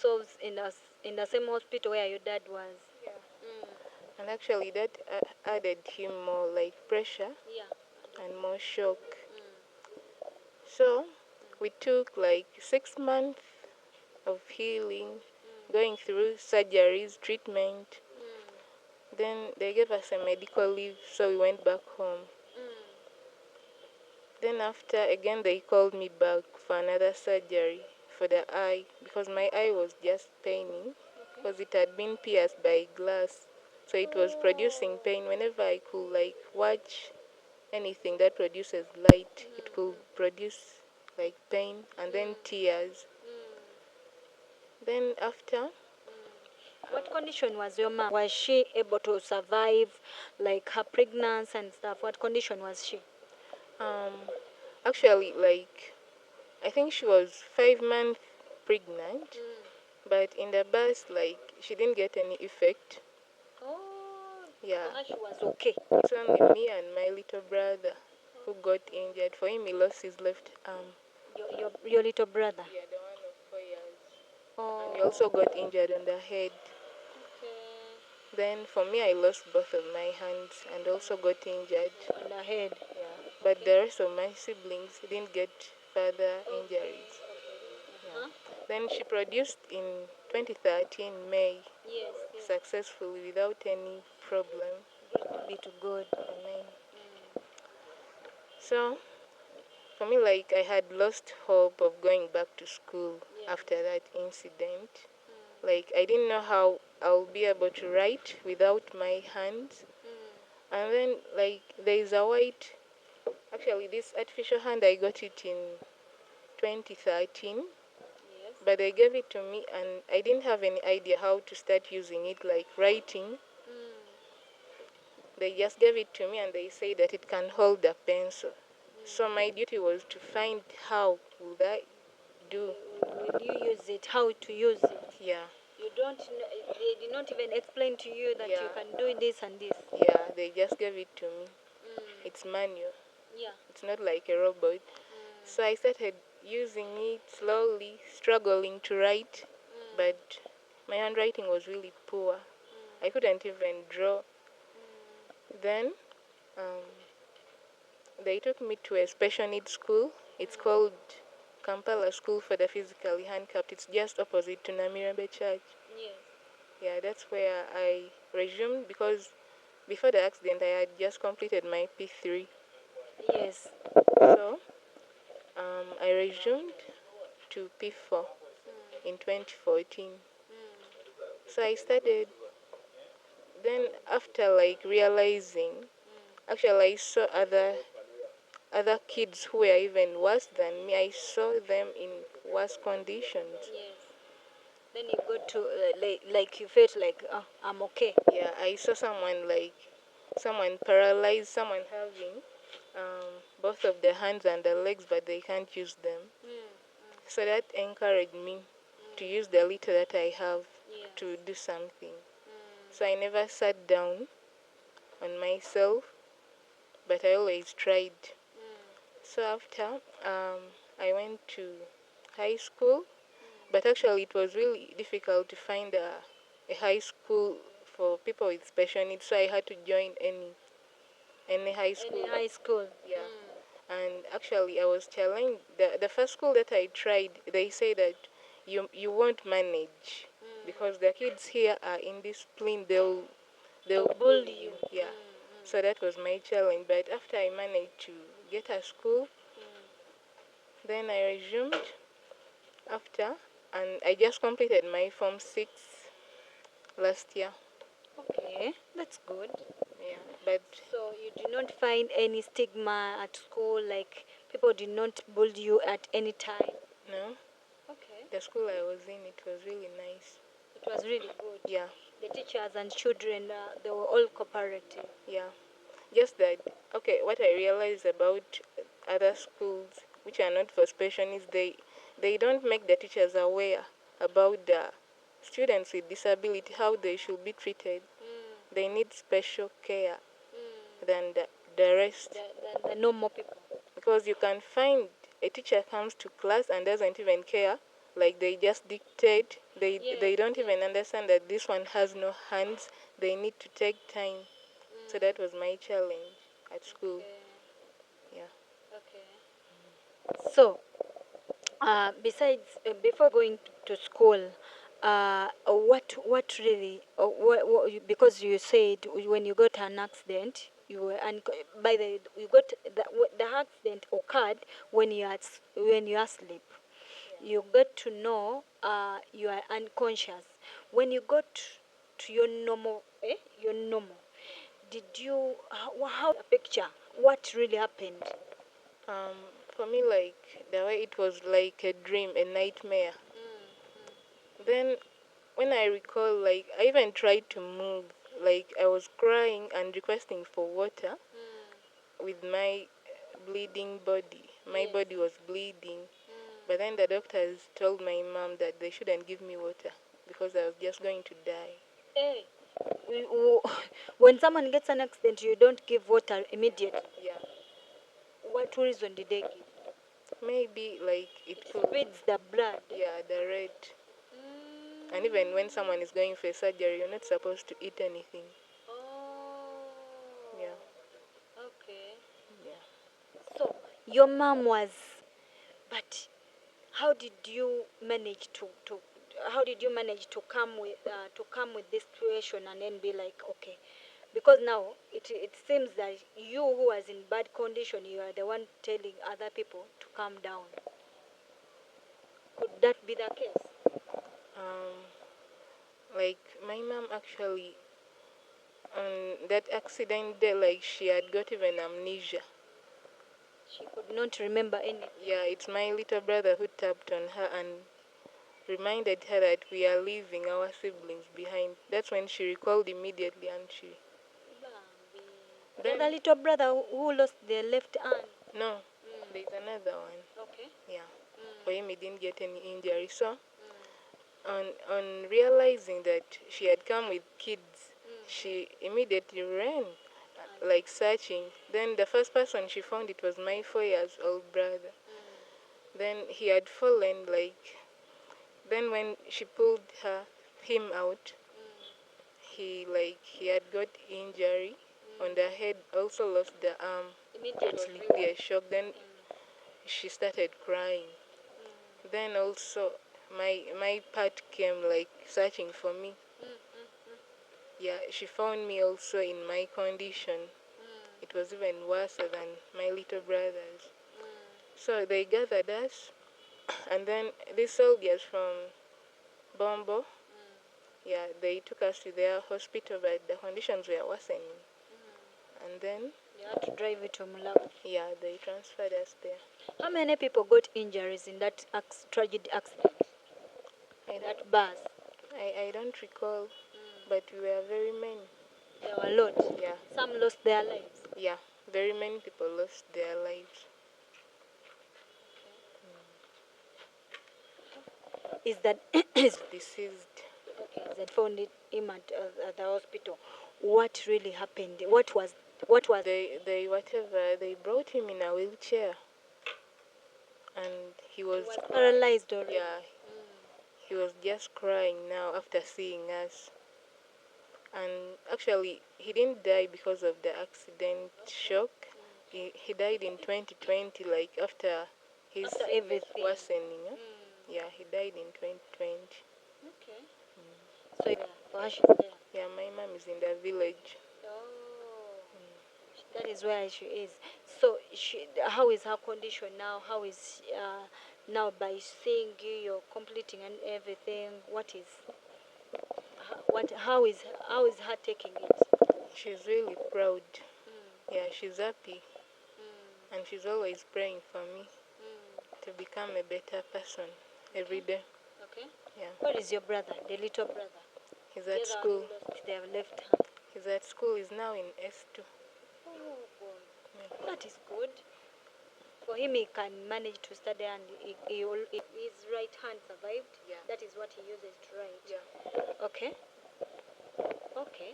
solves in the same hospital where your dad was. Yeah. Mm. And actually, that added him more like pressure Yeah. and more shock. Mm. So we took like 6 months of healing, going through surgeries, treatment. Then they gave us a medical leave, so we went back home. Then after, again, they called me back for another surgery for the eye because my eye was just paining because it had been pierced by glass. So it was producing pain whenever I could like watch anything that produces light. It could produce like pain and then tears. Then after, What condition was your mom? Was she able to survive, like her pregnancy and stuff? What condition was she? um, actually, like I think she was 5 months pregnant, but in the birth, like she didn't get any effect. Oh, Yeah, so she was okay. it's only me and my little brother who got injured. For him, he lost his left arm. Your little brother. Yeah, the one of 4 years. Oh. And he also got injured on the head. Okay. Then for me, I lost both of my hands and also got injured. On the head. Yeah, but the rest of my siblings didn't get further injuries. Huh? Then she produced in 2013 May Yes, yes. successfully without any problem. Be to God. Amen. So for me, like I had lost hope of going back to school after that incident. Like I didn't know how I'll be able to write without my hands. And then like there is a white, actually this artificial hand I got it in 2013. Yes. But they gave it to me and I didn't have any idea how to start using it, like writing. They just gave it to me and they say that it can hold a pencil. So my duty was to find how would I do. Will you use it? How to use it? Yeah. You don't know, they did not even explain to you that you can do this and this. Yeah, they just gave it to me. It's manual. Yeah. It's not like a robot. So I started using it slowly, struggling to write, but my handwriting was really poor. I couldn't even draw. Then um, they took me to a special needs school. It's called Kampala School for the Physically Handicapped. It's just opposite to Namirembe Church. Yes. Yeah, that's where I resumed because before the accident I had just completed my P3. Yes. So I resumed to P4 in 2014. So I started, then after like realizing, actually I saw other kids who were even worse than me. I saw them in worse conditions. Yes. Then you go to like you felt like I'm okay. Yeah, I saw someone paralyzed, someone having both of their hands and their legs, but they can't use them. So that encouraged me to use the little that I have to do something. So I never sat down on myself, but I always tried. So after I went to high school, but actually it was really difficult to find a high school for people with special needs. So I had to join any high school. Any high school. Yeah. And actually I was challenged. The first school that I tried, they say that you won't manage because the kids here are indisciplined. They'll bully you. Yeah. So that was my challenge. But after I managed to get a school, then I resumed after, and I just completed my Form 6 last year. Okay, that's good. Yeah, but So you did not find any stigma at school, like people did not bully you at any time? no, Okay. the school I was in, it was really nice. It was really good. Yeah, The teachers and children, they were all cooperative. yeah. Just that, okay, what I realized about other schools, which are not for special needs, they don't make the teachers aware about the students with disability, how they should be treated. They need special care than the rest. The normal people. Because you can find a teacher comes to class and doesn't even care like they just dictate. They Yes, don't even understand that this one has no hands. They need to take time. So that was my challenge at school. Okay. Yeah. Okay. So, besides, before going to school, what really, because you said when you got an accident, you were by the you got the accident occurred when when you are asleep. You got to know you are unconscious. When you got to your normal, did you how a picture? What really happened? Um, for me, like the way it was like a dream, a nightmare. Then when I recall, like I even tried to move, like I was crying and requesting for water with my bleeding body. My Yes. body was bleeding. But then the doctors told my mom that they shouldn't give me water because I was just going to die. Hey, when someone gets an accident, you don't give water immediately. Yeah. What reason did they give? Maybe like it It could, speeds the blood. yeah, the red. Mm. And even when someone is going for surgery, you're not supposed to eat anything. Oh. Yeah. Okay. Yeah. So your mom was, but how did you manage to how did you manage to come with this situation and then be like, okay, because now it seems that you who was in bad condition, you are the one telling other people to calm down. Could that be the case? Um, like my mom actually on that accident day, like she had got even amnesia. She could not remember anything. Yeah, it's my little brother who tapped on her and reminded her that we are leaving our siblings behind. That's when she recalled immediately and she. The Then, other little brother who lost their left hand. no, there's another one. Okay. Yeah, for him he didn't get any injury. So, on realizing that she had come with kids, she immediately ran, like searching. Then the first person she found it was my 4 years old brother. Then he had fallen like. Then when she pulled him out, he had got injury on the head, also lost the arm. It was Immediately. really a shock. Then she started crying. Then also my part came like searching for me. Yeah, she found me also in my condition. It was even worse than my little brother's. So they gathered us, and then these soldiers from Bombo, yeah, they took us to their hospital, but the conditions were worsening. And then, You had to drive it to Mulago. yeah, they transferred us there. How many people got injuries in that tragic accident? I, That bus. I don't recall, but we were very many. There were a lot. Yeah, Some lost their lives. yeah, very many people lost their lives. Is that is Deceased. okay? That found him at the hospital. What really happened? What was? They whatever, they brought him in a wheelchair, and he He was was crying. paralyzed already. Yeah, he was just crying now after seeing us. And actually, he didn't die because of the accident shock. He died in 2020, like after his After sickness everything. worsening. Yeah, he died in 2020. Okay. So yeah, for she's there. Yeah, my mom is in the village. Oh, that is where she is. So how is her condition now? How is now by seeing you, you're completing and everything? How is her taking it? She's really proud. Yeah, she's happy. And she's always praying for me to become a better person every day. Okay. Yeah, Where is your brother, the little brother? he's The at other one school. who lost their left hand. He's at school. He's now in S2. Oh boy, Yeah. that is good. For him, he can manage to study and his right hand survived. Yeah. That is what he uses to write. Yeah. Okay. Okay.